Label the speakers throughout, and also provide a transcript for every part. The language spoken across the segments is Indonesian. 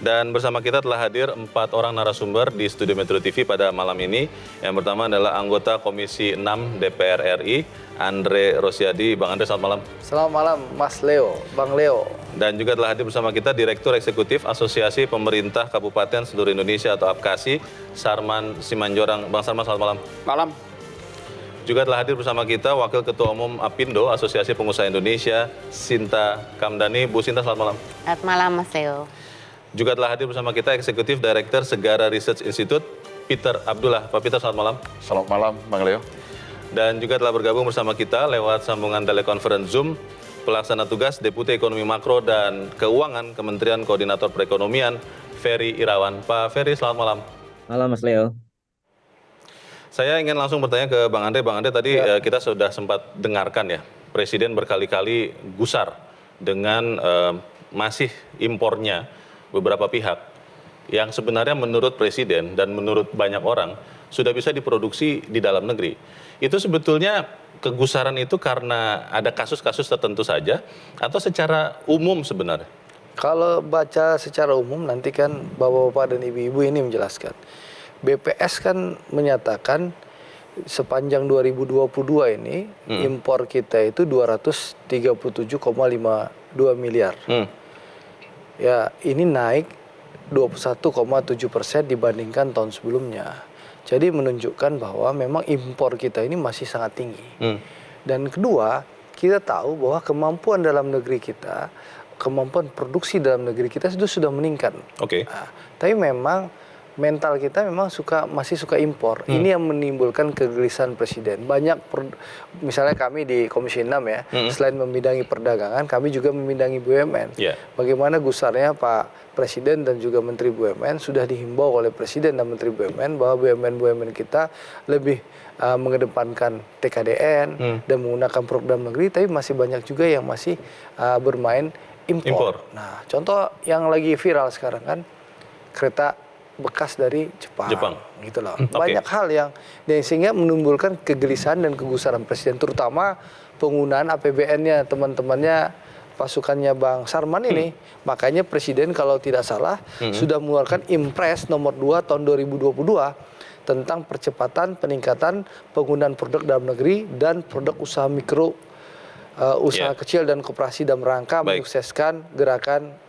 Speaker 1: Dan bersama kita telah hadir 4 orang narasumber di Studio Metro TV pada malam ini. Yang pertama adalah anggota Komisi 6 DPR RI, Andre Rosiadi. Bang Andre, selamat malam.
Speaker 2: Selamat malam, Mas Leo, Bang Leo.
Speaker 1: Dan juga telah hadir bersama kita Direktur Eksekutif Asosiasi Pemerintah Kabupaten Seluruh Indonesia atau APKASI, Sarman Simanjorang. Bang Sarman, selamat malam.
Speaker 3: Malam.
Speaker 1: Juga telah hadir bersama kita Wakil Ketua Umum APindo, Asosiasi Pengusaha Indonesia, Sinta Kamdani. Bu Sinta, selamat malam.
Speaker 4: Selamat malam, Mas Leo.
Speaker 1: Juga telah hadir bersama kita Eksekutif Director Segara Research Institute, Peter Abdullah. Pak Peter, selamat malam.
Speaker 3: Selamat malam, Bang Leo.
Speaker 1: Dan juga telah bergabung bersama kita lewat sambungan telekonferensi Zoom, Pelaksana Tugas Deputi Ekonomi Makro dan Keuangan Kementerian Koordinator Perekonomian, Ferry Irawan. Pak Ferry, selamat malam.
Speaker 5: Malam, Mas Leo.
Speaker 1: Saya ingin langsung bertanya ke Bang Andre. Bang Andre, tadi kita sudah sempat dengarkan ya, Presiden berkali-kali gusar dengan masih impornya beberapa pihak yang sebenarnya menurut Presiden dan menurut banyak orang sudah bisa diproduksi di dalam negeri. Itu sebetulnya kegusaran itu karena ada kasus-kasus tertentu saja atau secara umum sebenarnya?
Speaker 2: Kalau baca secara umum nanti kan bapak-bapak dan ibu-ibu ini menjelaskan. BPS kan menyatakan sepanjang 2022 ini impor kita itu 237,52 miliar. Ya, ini naik 21,7% dibandingkan tahun sebelumnya. Jadi menunjukkan bahwa memang impor kita ini masih sangat tinggi. Dan kedua, kita tahu bahwa kemampuan dalam negeri kita, kemampuan produksi dalam negeri kita itu sudah meningkat. Nah, tapi memang mental kita memang masih suka impor. Ini yang menimbulkan kegelisahan Presiden. Misalnya kami di Komisi 6 ya, selain membidangi perdagangan, kami juga membidangi BUMN. Bagaimana gusarnya Pak Presiden dan juga Menteri BUMN sudah dihimbau oleh Presiden dan Menteri BUMN bahwa BUMN kita lebih mengedepankan TKDN dan menggunakan program negeri, tapi masih banyak juga yang masih bermain impor. Nah, contoh yang lagi viral sekarang kan kereta bekas dari Jepang. Gitu loh. Banyak hal yang sehingga menimbulkan kegelisahan dan kegusaran Presiden, terutama penggunaan APBN-nya teman-temannya pasukannya Bang Sarman ini. Makanya Presiden kalau tidak salah sudah mengeluarkan Impres nomor 2 tahun 2022 tentang percepatan peningkatan penggunaan produk dalam negeri dan produk usaha mikro, usaha kecil dan koperasi dalam rangka menyukseskan gerakan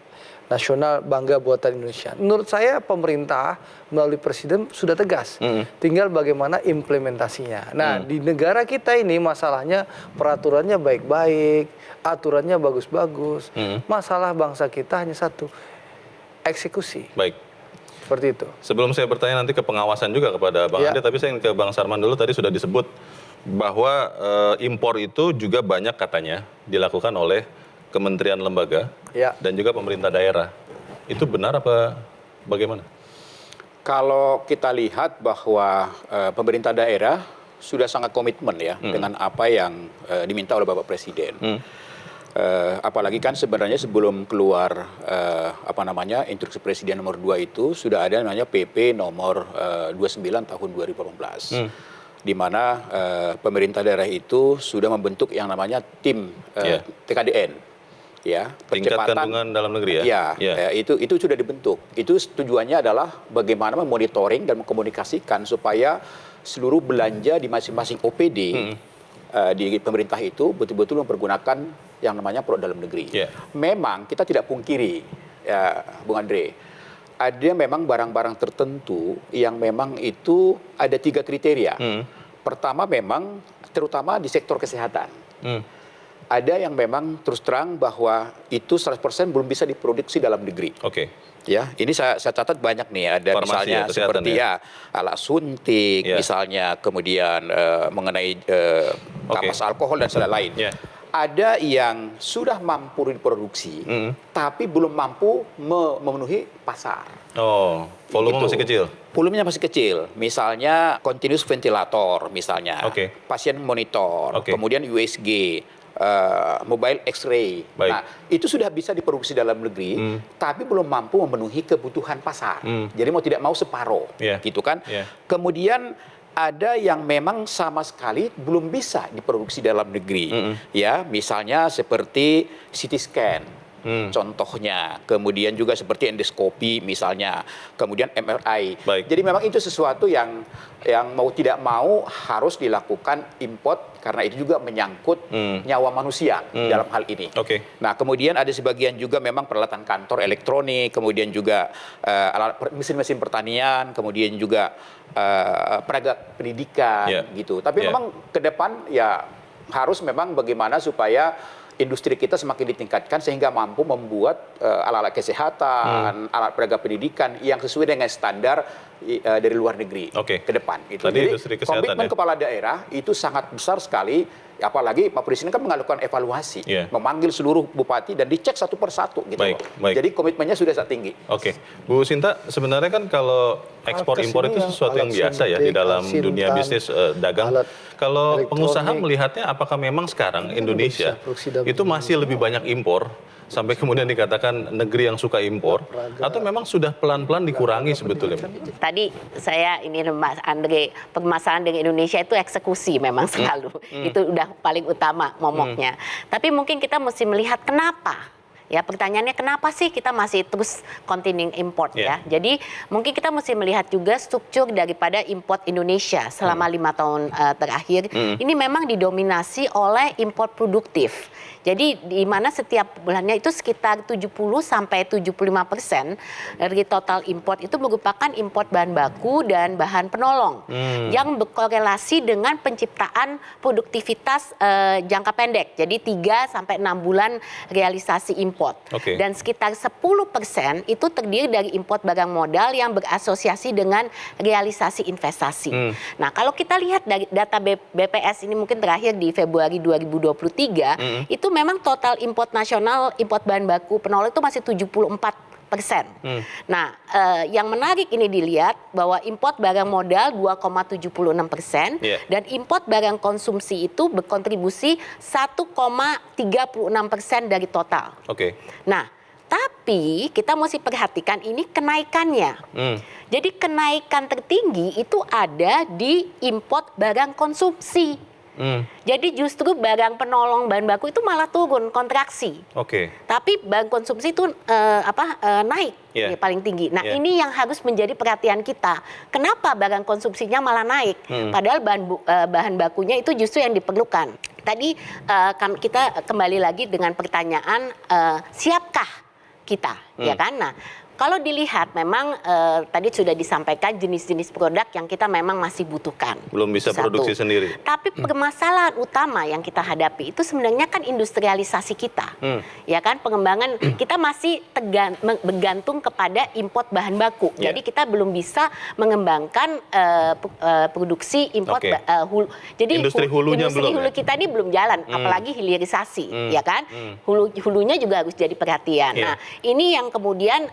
Speaker 2: nasional bangga buatan Indonesia. Menurut saya pemerintah melalui Presiden sudah tegas. Tinggal bagaimana implementasinya. Nah, di negara kita ini masalahnya peraturannya baik-baik, aturannya bagus-bagus. Masalah bangsa kita hanya satu, eksekusi.
Speaker 1: Baik.
Speaker 2: Seperti itu.
Speaker 1: Sebelum saya bertanya nanti ke pengawasan juga kepada Bang Ande, tapi saya ingin ke Bang Sarman dulu. Tadi sudah disebut bahwa impor itu juga banyak katanya dilakukan oleh kementerian lembaga dan juga pemerintah daerah. Itu benar apa bagaimana?
Speaker 3: Kalau kita lihat bahwa pemerintah daerah sudah sangat komitmen ya dengan apa yang diminta oleh Bapak Presiden. Apalagi kan sebenarnya sebelum keluar instruksi Presiden nomor 2 itu sudah ada namanya PP nomor 29 tahun 2018. Di mana pemerintah daerah itu sudah membentuk yang namanya tim TKDN. Ya,
Speaker 1: tingkat kandungan dalam negeri ya?
Speaker 3: Itu sudah dibentuk. Itu tujuannya adalah bagaimana memonitoring dan mengkomunikasikan supaya seluruh belanja di masing-masing OPD di pemerintah itu betul-betul mempergunakan yang namanya produk dalam negeri. Memang kita tidak pungkiri, ya, Bung Andre, ada memang barang-barang tertentu yang memang itu ada 3 kriteria. Pertama memang terutama di sektor kesehatan. Ada yang memang terus terang bahwa itu 100% belum bisa diproduksi dalam negeri. Ya, ini saya catat banyak nih. Ada farmasi, misalnya seperti alat suntik, misalnya kemudian mengenai kapas alkohol dan lain. Ada yang sudah mampu diproduksi, tapi belum mampu memenuhi pasar.
Speaker 1: Volume masih kecil.
Speaker 3: Volumenya masih kecil. Misalnya continuous ventilator, misalnya pasien monitor, kemudian USG. Mobile X-ray. Nah, itu sudah bisa diproduksi dalam negeri, tapi belum mampu memenuhi kebutuhan pasar. Jadi mau tidak mau separuh, gitu kan? Kemudian ada yang memang sama sekali belum bisa diproduksi dalam negeri, ya, misalnya seperti CT scan. contohnya. Kemudian juga seperti endoskopi misalnya, kemudian MRI.
Speaker 1: Baik.
Speaker 3: Jadi memang itu sesuatu yang mau tidak mau harus dilakukan import karena itu juga menyangkut nyawa manusia dalam hal ini.
Speaker 1: Oke.
Speaker 3: Nah, kemudian ada sebagian juga memang peralatan kantor elektronik, kemudian juga mesin-mesin pertanian, kemudian juga peragam pendidikan gitu. Tapi memang ke depan ya harus memang bagaimana supaya industri kita semakin ditingkatkan sehingga mampu membuat alat-alat kesehatan, alat peragam pendidikan yang sesuai dengan standar dari luar negeri ke depan. Itu.
Speaker 1: Tadi
Speaker 3: Jadi komitmen kepala daerah itu sangat besar sekali. Apalagi Pak Presiden kan melakukan evaluasi, memanggil seluruh bupati dan dicek satu persatu gitu.
Speaker 1: Baik.
Speaker 3: Jadi komitmennya sudah sangat tinggi.
Speaker 1: Oke, Bu Sinta, sebenarnya kan kalau ekspor impor itu sesuatu yang biasa ya di dalam dunia bisnis dagang. Kalau pengusaha melihatnya, apakah memang sekarang Indonesia itu masih lebih banyak impor sampai kemudian dikatakan negeri yang suka impor, atau memang sudah pelan-pelan dikurangi sebetulnya?
Speaker 4: Tadi saya ini Mas Andre, permasalahan dengan Indonesia itu eksekusi memang selalu. Itu udah paling utama momoknya. Tapi mungkin kita mesti melihat kenapa. Ya, pertanyaannya kenapa sih kita masih terus continuing import ya? Jadi mungkin kita mesti melihat juga struktur daripada import Indonesia selama 5 tahun terakhir. Ini memang didominasi oleh import produktif. Jadi di mana setiap bulannya itu sekitar 70 sampai 75% dari total import itu merupakan import bahan baku dan bahan penolong yang berkorelasi dengan penciptaan produktivitas jangka pendek. Jadi 3 sampai 6 bulan realisasi import. Dan sekitar 10% itu terdiri dari import barang modal yang berasosiasi dengan realisasi investasi. Nah, kalau kita lihat dari data BPS ini mungkin terakhir di Februari 2023, itu memang total import nasional, import bahan baku penolong itu masih 74%. Nah, yang menarik ini dilihat bahwa import barang modal 2,76% dan import barang konsumsi itu berkontribusi 1,36% dari total. Nah, tapi kita mesti perhatikan ini kenaikannya. Jadi kenaikan tertinggi itu ada di import barang konsumsi. Jadi justru barang penolong bahan baku itu malah turun, kontraksi. Tapi barang konsumsi itu naik paling tinggi. Nah, ini yang harus menjadi perhatian kita. Kenapa barang konsumsinya malah naik? Padahal bahan bakunya itu justru yang diperlukan. Tadi kita kembali lagi dengan pertanyaan siapkah kita, ya kan? Nah, kalau dilihat memang tadi sudah disampaikan jenis-jenis produk yang kita memang masih butuhkan.
Speaker 1: Belum bisa produksi sendiri.
Speaker 4: Tapi permasalahan utama yang kita hadapi itu sebenarnya kan industrialisasi kita. Ya kan, pengembangan kita masih bergantung kepada import bahan baku. Jadi kita belum bisa mengembangkan produksi import jadi
Speaker 1: industri hulunya
Speaker 4: industri
Speaker 1: belum.
Speaker 4: Hulu kita ini belum jalan, apalagi hilirisasi, ya kan? Hulunya juga harus jadi perhatian. Nah, ini yang kemudian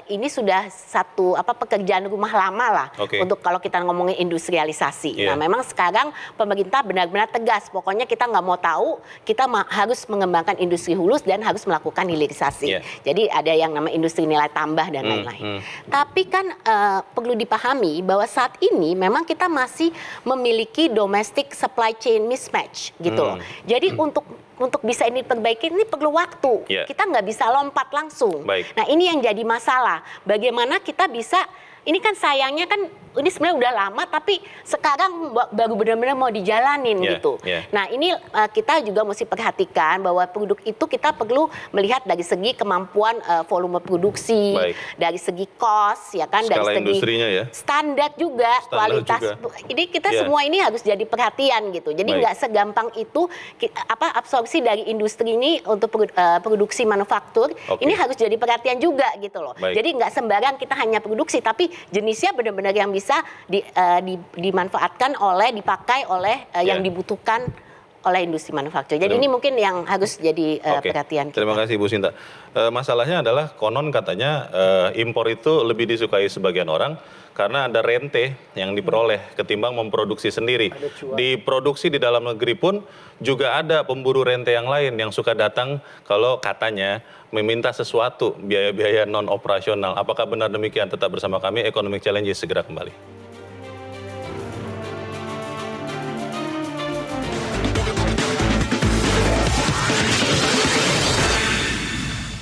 Speaker 4: ini sudah satu pekerjaan rumah lama lah untuk kalau kita ngomongin industrialisasi. Nah, memang sekarang pemerintah benar-benar tegas. Pokoknya kita nggak mau tahu, kita harus mengembangkan industri hulu dan harus melakukan hilirisasi. Jadi ada yang nama industri nilai tambah dan lain-lain. Tapi kan perlu dipahami bahwa saat ini memang kita masih memiliki domestic supply chain mismatch gitu loh. Jadi untuk bisa ini perbaiki ini perlu waktu. Kita nggak bisa lompat langsung. Nah, ini yang jadi masalah. Bagaimana kita bisa, ini kan sayangnya kan ini sebenarnya udah lama tapi sekarang baru benar-benar mau dijalanin gitu. Nah, ini kita juga mesti perhatikan bahwa produk itu kita perlu melihat dari segi kemampuan volume produksi, dari segi cost, ya kan,
Speaker 1: skala
Speaker 4: dari segi standar juga, kualitas. Ini kita semua ini harus jadi perhatian gitu. Jadi nggak segampang itu absorpsi dari industri ini untuk produksi manufaktur. Ini harus jadi perhatian juga gitu loh. Jadi nggak sembarang kita hanya produksi, tapi jenisnya benar-benar yang bisa dimanfaatkan dipakai oleh yang dibutuhkan oleh industri manufaktur. Jadi ini mungkin yang harus jadi perhatian kita.
Speaker 1: Terima kasih Bu Sinta. Masalahnya adalah konon katanya impor itu lebih disukai sebagian orang karena ada rente yang diperoleh ketimbang memproduksi sendiri. Diproduksi di dalam negeri pun juga ada pemburu rente yang lain yang suka datang kalau katanya meminta sesuatu, biaya-biaya non operasional. Apakah benar demikian? Tetap bersama kami, Economic Challenges segera kembali.